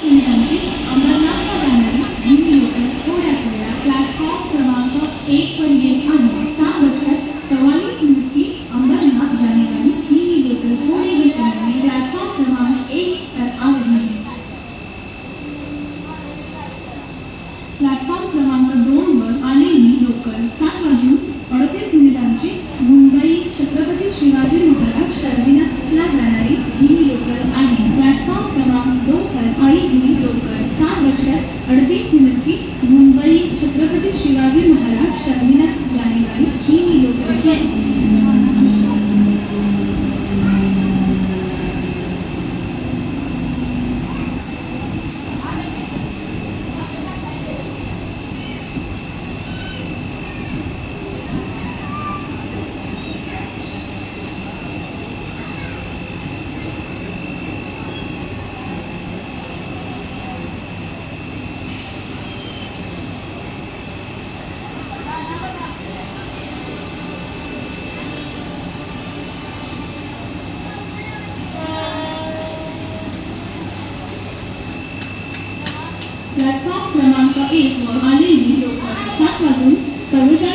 मिनिटांची अंबरनाथला जाणारी ही लोकल थोड्याच वेळात प्लॅटफॉर्म क्रमांक 1 पर येत आहे. 7:44 की अंबरनाथ जाने वाली ही लोकल थोड़ी ही समय में प्लेटफॉर्म क्रमांक 1 पर आ रही है। प्लॅटफॉर्म क्रमांक 2 वर आलेली लोकल 7:38 मुंबई छत्रपती शिवाजी महाराज टर्मिनसला जाणारी ही लोकल आहे। प्लॅटफॉर्म क्रमांक 2 पर आई हुई लोकल 7:38 की मुंबई छत्रपति शिवाजी महाराज टर्मिनस जाने वाली ही लोकल है। प्लॅटफॉर्म क्रमांक 1 वर आलेली लोकल 7:44